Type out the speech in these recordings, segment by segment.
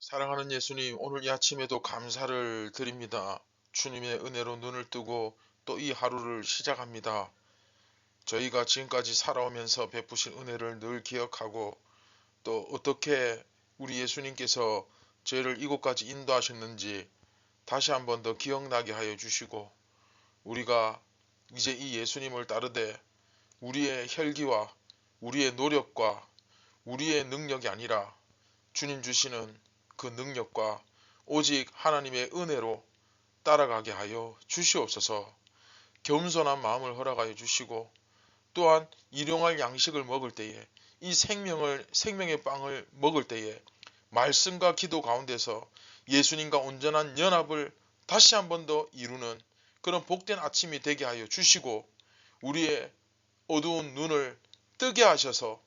사랑하는 예수님, 오늘 이 아침에도 감사를 드립니다. 주님의 은혜로 눈을 뜨고 또 이 하루를 시작합니다. 저희가 지금까지 살아오면서 베푸신 은혜를 늘 기억하고 또 어떻게 우리 예수님께서 저희를 이곳까지 인도하셨는지 다시 한번 더 기억나게 하여 주시고, 우리가 이제 이 예수님을 따르되 우리의 혈기와 우리의 노력과 우리의 능력이 아니라 주님 주시는 그 능력과 오직 하나님의 은혜로 따라가게 하여 주시옵소서. 겸손한 마음을 허락하여 주시고, 또한 일용할 양식을 먹을 때에 이 생명의 빵을 먹을 때에 말씀과 기도 가운데서 예수님과 온전한 연합을 다시 한번 더 이루는 그런 복된 아침이 되게 하여 주시고, 우리의 어두운 눈을 뜨게 하셔서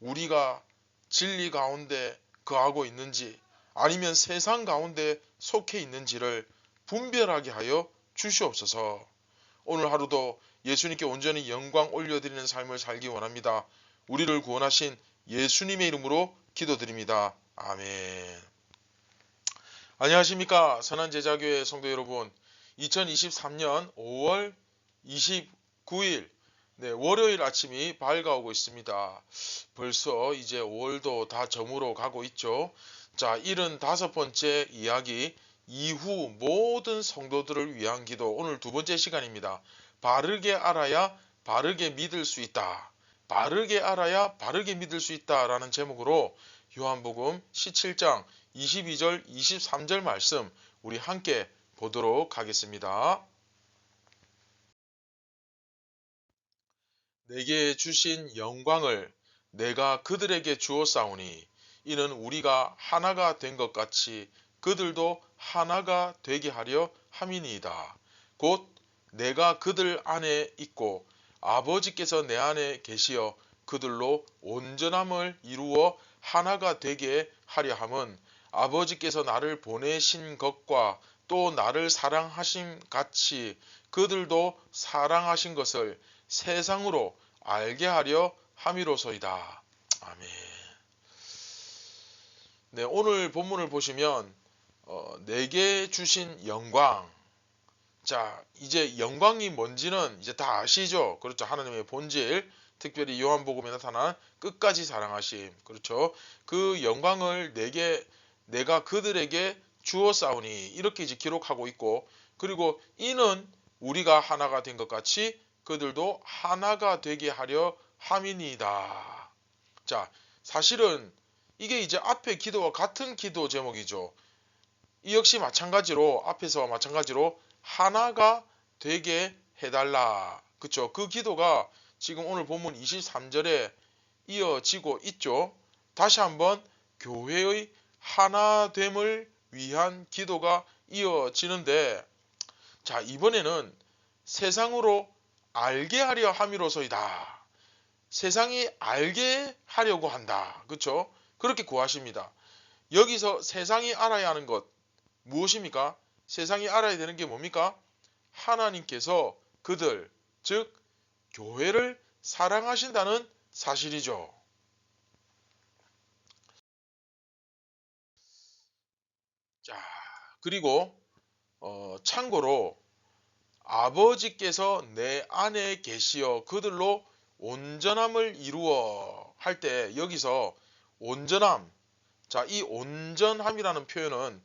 우리가 진리 가운데 거하고 있는지 아니면 세상 가운데 속해 있는지를 분별하게 하여 주시옵소서. 오늘 하루도 예수님께 온전히 영광 올려드리는 삶을 살기 원합니다. 우리를 구원하신 예수님의 이름으로 기도드립니다. 아멘. 안녕하십니까, 선한제자교회 성도 여러분. 2023년 5월 29일 월요일 아침이 밝아오고 있습니다. 벌써 이제 5월도 다 저물어 가고 있죠. 자, 75번째 이야기, 이후 모든 성도들을 위한 기도, 오늘 두 번째 시간입니다. 바르게 알아야 바르게 믿을 수 있다. 바르게 알아야 바르게 믿을 수 있다 라는 제목으로 요한복음 17장 22절 23절 말씀 우리 함께 보도록 하겠습니다. 내게 주신 영광을 내가 그들에게 주었사오니 이는 우리가 하나가 된 것 같이 그들도 하나가 되게 하려 함이니이다. 곧 내가 그들 안에 있고 아버지께서 내 안에 계시어 그들로 온전함을 이루어 하나가 되게 하려 함은 아버지께서 나를 보내신 것과 또 나를 사랑하심 같이 그들도 사랑하신 것을 세상으로 알게 하려 함이로소이다. 아멘. 네, 오늘 본문을 보시면 내게 주신 영광. 자, 이제 영광이 뭔지는 이제 다 아시죠? 그렇죠. 하나님의 본질, 특별히 요한복음에 나타난 끝까지 사랑하심. 그렇죠. 그 영광을 내가 그들에게 주었사오니 이렇게 이제 기록하고 있고, 그리고 이는 우리가 하나가 된 것 같이 그들도 하나가 되게 하려 함이니이다. 자, 사실은 이게 이제 앞에 기도와 같은 기도 제목이죠. 이 역시 마찬가지로 앞에서와 마찬가지로 하나가 되게 해달라. 그쵸? 그 기도가 지금 오늘 본문 23절에 이어지고 있죠. 다시 한번 교회의 하나됨을 위한 기도가 이어지는데, 자, 이번에는 세상으로 알게 하려 함이로소이다. 세상이 알게 하려고 한다. 그렇죠? 그렇게 구하십니다. 여기서 세상이 알아야 하는 것 무엇입니까? 세상이 알아야 되는 게 뭡니까? 하나님께서 그들, 즉 교회를 사랑하신다는 사실이죠. 자, 그리고 참고로 아버지께서 내 안에 계시어 그들로 온전함을 이루어 할 때 여기서 온전함, 자, 이 온전함이라는 표현은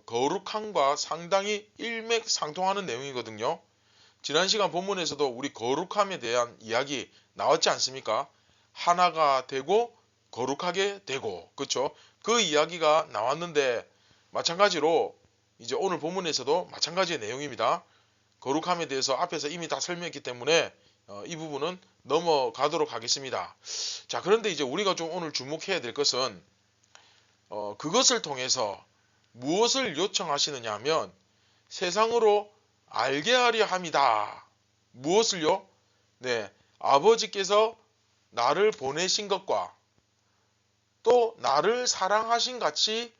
거룩함과 상당히 일맥상통하는 내용이거든요. 지난 시간 본문에서도 우리 거룩함에 대한 이야기 나왔지 않습니까? 하나가 되고 거룩하게 되고, 그렇죠? 그 이야기가 나왔는데 마찬가지로 이제 오늘 본문에서도 마찬가지의 내용입니다. 거룩함에 대해서 앞에서 이미 다 설명했기 때문에 이 부분은 넘어가도록 하겠습니다. 자, 그런데 이제 우리가 좀 오늘 주목해야 될 것은 그것을 통해서 무엇을 요청하시느냐 하면 세상으로 알게 하려 함이다. 무엇을요? 네, 아버지께서 나를 보내신 것과 또 나를 사랑하신 같이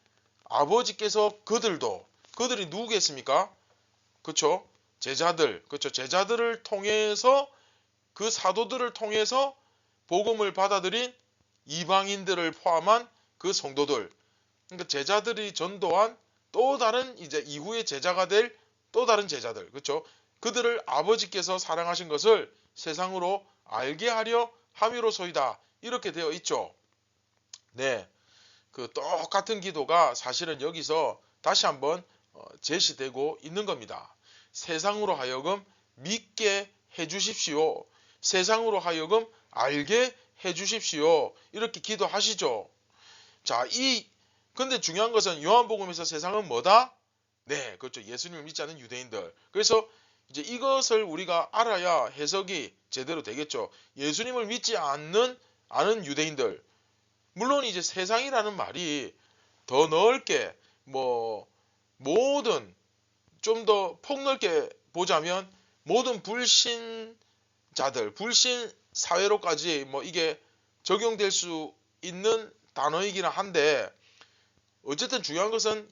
아버지께서 그들이 누구겠습니까? 그쵸? 제자들, 그쵸? 제자들을 통해서 그 사도들을 통해서 복음을 받아들인 이방인들을 포함한 그 성도들, 그러니까 제자들이 전도한 또 다른 이제 이후의 제자가 될 또 다른 제자들, 그렇죠? 그들을 아버지께서 사랑하신 것을 세상으로 알게 하려 함이로소이다. 이렇게 되어 있죠. 네, 그 똑같은 기도가 사실은 여기서 다시 한번 제시되고 있는 겁니다. 세상으로 하여금 믿게 해주십시오. 세상으로 하여금 알게 해주십시오. 이렇게 기도하시죠. 자, 근데 중요한 것은 요한복음에서 세상은 뭐다? 네, 그렇죠. 예수님을 믿지 않는 유대인들. 그래서 이제 이것을 우리가 알아야 해석이 제대로 되겠죠. 예수님을 믿지 않은 유대인들. 물론 이제 세상이라는 말이 더 넓게 뭐 모든 좀 더 폭넓게 보자면 모든 불신 사회로까지 뭐 이게 적용될 수 있는 단어이기는 한데 어쨌든 중요한 것은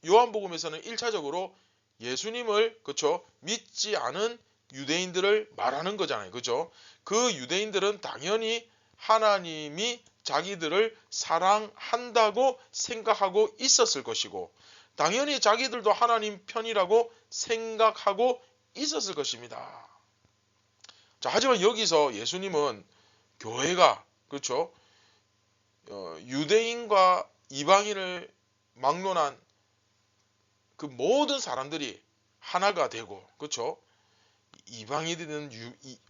요한복음에서는 1차적으로 예수님을 그쵸 믿지 않은 유대인들을 말하는 거잖아요. 그죠? 그 유대인들은 당연히 하나님이 자기들을 사랑한다고 생각하고 있었을 것이고 당연히 자기들도 하나님 편이라고 생각하고 있었을 것입니다. 자, 하지만 여기서 예수님은 교회가 그렇죠? 유대인과 이방인을 막론한 그 모든 사람들이 하나가 되고 그렇죠? 이방인이든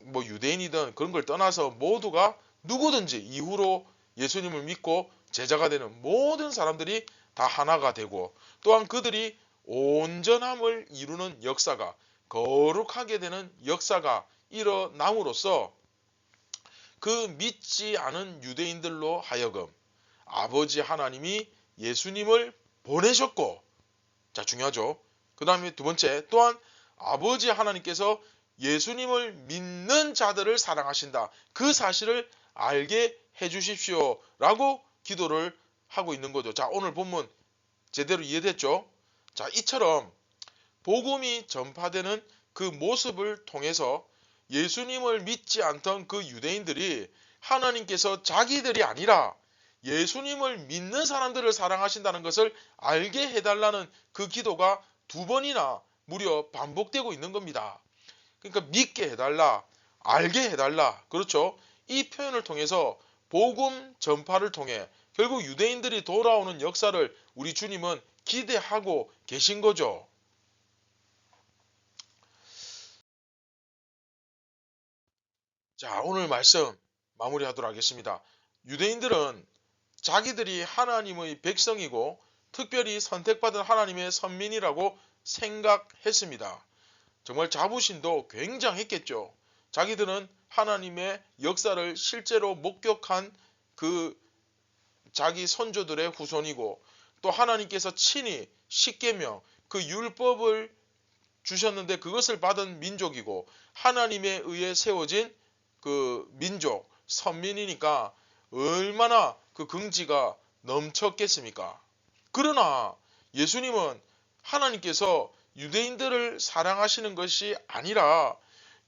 뭐 유대인이든 그런 걸 떠나서 모두가 누구든지 이후로 예수님을 믿고 제자가 되는 모든 사람들이 다 하나가 되고 또한 그들이 온전함을 이루는 역사가 거룩하게 되는 역사가 일어남으로써 그 믿지 않은 유대인들로 하여금 아버지 하나님이 예수님을 보내셨고 자 중요하죠. 그 다음에 두 번째 또한 아버지 하나님께서 예수님을 믿는 자들을 사랑하신다. 그 사실을 알게 해주십시오. 라고 기도를 하고 있는 거죠. 자 오늘 본문 제대로 이해됐죠? 자 이처럼 복음이 전파되는 그 모습을 통해서 예수님을 믿지 않던 그 유대인들이 하나님께서 자기들이 아니라 예수님을 믿는 사람들을 사랑하신다는 것을 알게 해달라는 그 기도가 두 번이나 무려 반복되고 있는 겁니다. 그러니까 믿게 해달라, 알게 해달라. 그렇죠? 이 표현을 통해서 복음 전파를 통해 결국 유대인들이 돌아오는 역사를 우리 주님은 기대하고 계신 거죠. 자, 오늘 말씀 마무리하도록 하겠습니다. 유대인들은 자기들이 하나님의 백성이고 특별히 선택받은 하나님의 선민이라고 생각했습니다. 정말 자부심도 굉장했겠죠. 자기들은 하나님의 역사를 실제로 목격한 그 자기 선조들의 후손이고 또 하나님께서 친히 십계명 그 율법을 주셨는데 그것을 받은 민족이고 하나님에 의해 세워진 그 민족 선민이니까 얼마나 그 긍지가 넘쳤겠습니까? 그러나 예수님은 하나님께서 유대인들을 사랑하시는 것이 아니라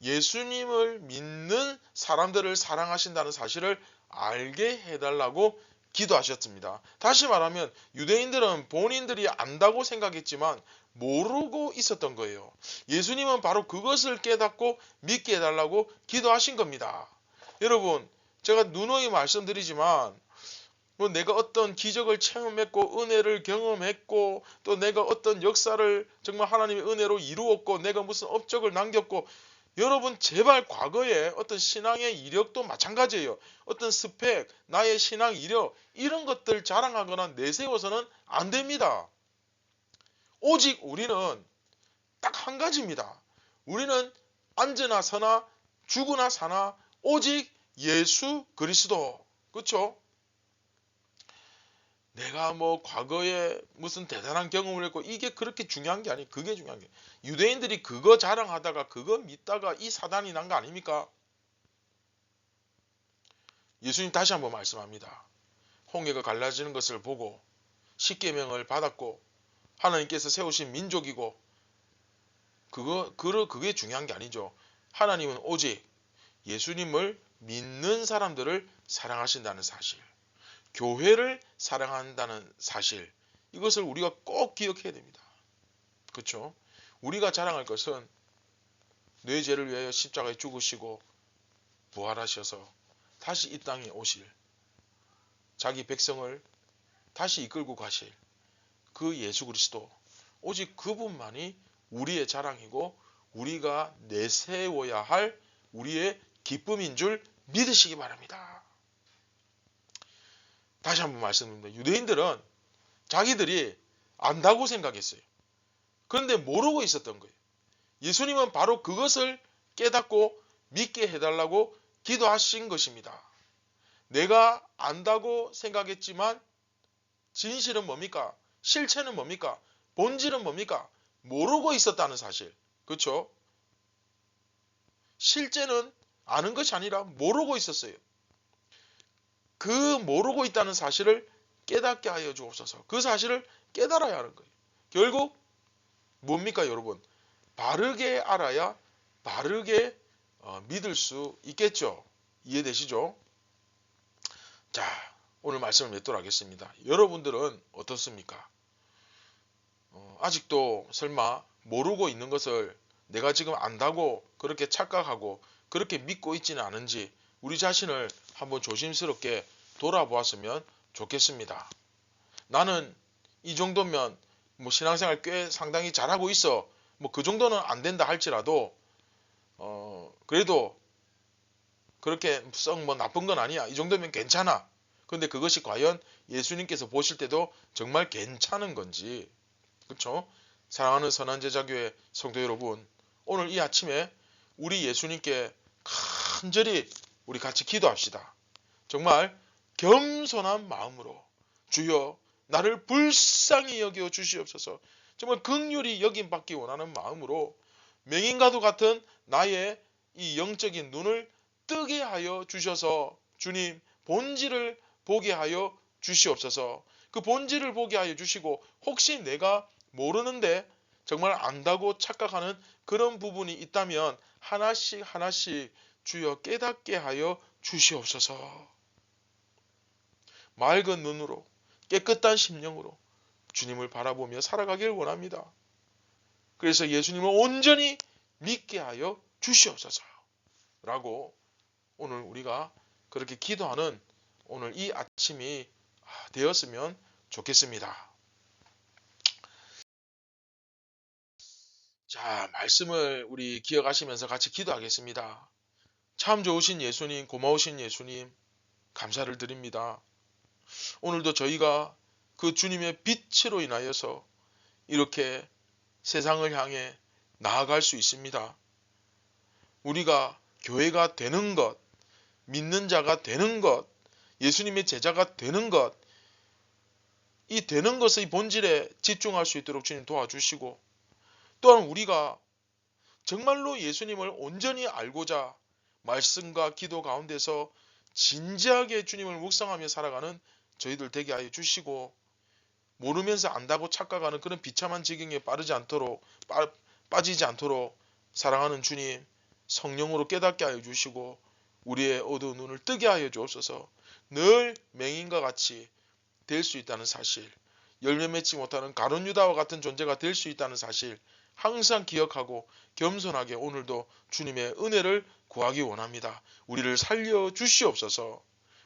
예수님을 믿는 사람들을 사랑하신다는 사실을 알게 해달라고 기도하셨습니다. 다시 말하면 유대인들은 본인들이 안다고 생각했지만 모르고 있었던 거예요. 예수님은 바로 그것을 깨닫고 믿게 해달라고 기도하신 겁니다. 여러분 제가 누누이 말씀드리지만 뭐 내가 어떤 기적을 체험했고 은혜를 경험했고 또 내가 어떤 역사를 정말 하나님의 은혜로 이루었고 내가 무슨 업적을 남겼고 여러분 제발 과거에 어떤 신앙의 이력도 마찬가지예요. 어떤 스펙, 나의 신앙 이력 이런 것들 자랑하거나 내세워서는 안 됩니다. 오직 우리는 딱 한 가지입니다. 우리는 앉으나 서나 죽으나 사나 오직 예수 그리스도. 그렇죠? 내가 뭐 과거에 무슨 대단한 경험을 했고 이게 그렇게 중요한 게 아니에요. 그게 중요한 게. 유대인들이 그거 자랑하다가 그거 믿다가 이 사단이 난 거 아닙니까? 예수님 다시 한번 말씀합니다. 홍해가 갈라지는 것을 보고 십계명을 받았고 하나님께서 세우신 민족이고 그게 중요한 게 아니죠. 하나님은 오직 예수님을 믿는 사람들을 사랑하신다는 사실. 교회를 사랑한다는 사실, 이것을 우리가 꼭 기억해야 됩니다. 그렇죠? 우리가 자랑할 것은 내 죄를 위하여 십자가에 죽으시고 부활하셔서 다시 이 땅에 오실, 자기 백성을 다시 이끌고 가실 그 예수 그리스도, 오직 그분만이 우리의 자랑이고 우리가 내세워야 할 우리의 기쁨인 줄 믿으시기 바랍니다. 다시 한번 말씀드립니다. 유대인들은 자기들이 안다고 생각했어요. 그런데 모르고 있었던 거예요. 예수님은 바로 그것을 깨닫고 믿게 해달라고 기도하신 것입니다. 내가 안다고 생각했지만 진실은 뭡니까? 실체는 뭡니까? 본질은 뭡니까? 모르고 있었다는 사실. 그렇죠? 실제는 아는 것이 아니라 모르고 있었어요. 그 모르고 있다는 사실을 깨닫게 하여 주옵소서. 그 사실을 깨달아야 하는 거예요. 결국 뭡니까 여러분? 바르게 알아야 바르게 믿을 수 있겠죠. 이해되시죠? 자, 오늘 말씀을 맺도록 하겠습니다. 여러분들은 어떻습니까? 아직도 설마 모르고 있는 것을 내가 지금 안다고 그렇게 착각하고 그렇게 믿고 있지는 않은지 우리 자신을 한번 조심스럽게 돌아보았으면 좋겠습니다. 나는 이 정도면 뭐 신앙생활 꽤 상당히 잘하고 있어. 뭐 그 정도는 안 된다 할지라도 그래도 그렇게 썩 뭐 나쁜 건 아니야. 이 정도면 괜찮아. 근데 그것이 과연 예수님께서 보실 때도 정말 괜찮은 건지, 그렇죠? 사랑하는 선한제자교회 성도 여러분, 오늘 이 아침에 우리 예수님께 간절히 우리 같이 기도합시다. 정말 겸손한 마음으로 주여 나를 불쌍히 여겨 주시옵소서. 정말 긍휼히 여김받기 원하는 마음으로 맹인과도 같은 나의 이 영적인 눈을 뜨게 하여 주셔서 주님 본질을 보게 하여 주시옵소서. 그 본질을 보게 하여 주시고 혹시 내가 모르는데 정말 안다고 착각하는 그런 부분이 있다면 하나씩 하나씩 주여 깨닫게 하여 주시옵소서. 맑은 눈으로 깨끗한 심령으로 주님을 바라보며 살아가길 원합니다. 그래서 예수님을 온전히 믿게 하여 주시옵소서 라고 오늘 우리가 그렇게 기도하는 오늘 이 아침이 되었으면 좋겠습니다. 자, 말씀을 우리 기억하시면서 같이 기도하겠습니다. 참 좋으신 예수님, 고마우신 예수님, 감사를 드립니다. 오늘도 저희가 그 주님의 빛으로 인하여서 이렇게 세상을 향해 나아갈 수 있습니다. 우리가 교회가 되는 것, 믿는 자가 되는 것, 예수님의 제자가 되는 것, 이 되는 것의 본질에 집중할 수 있도록 주님 도와주시고, 또한 우리가 정말로 예수님을 온전히 알고자 말씀과 기도 가운데서 진지하게 주님을 묵상하며 살아가는 저희들 되게 하여 주시고, 모르면서 안다고 착각하는 그런 비참한 지경에 빠지지 않도록 사랑하는 주님 성령으로 깨닫게 하여 주시고 우리의 어두운 눈을 뜨게 하여 주옵소서. 늘 맹인과 같이 될 수 있다는 사실, 열매 맺지 못하는 가룟 유다와 같은 존재가 될 수 있다는 사실 항상 기억하고 겸손하게 오늘도 주님의 은혜를 구하기 원합니다. 우리를 살려 주시옵소서.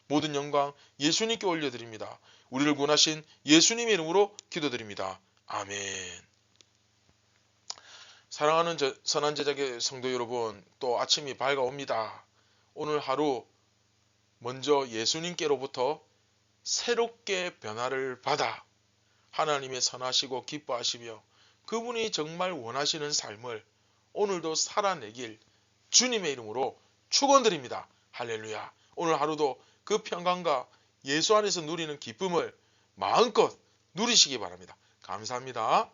모든 영광 예수님께 올려드립니다. 우리를 구원하신 예수님의 이름으로 기도드립니다. 아멘. 사랑하는 선한 제자의 성도 여러분, 또 아침이 밝아옵니다. 오늘 하루 먼저 예수님께로부터 새롭게 변화를 받아 하나님의 선하시고 기뻐하시며 그분이 정말 원하시는 삶을 오늘도 살아내길 주님의 이름으로 축원드립니다. 할렐루야. 오늘 하루도 그 평강과 예수 안에서 누리는 기쁨을 마음껏 누리시기 바랍니다. 감사합니다.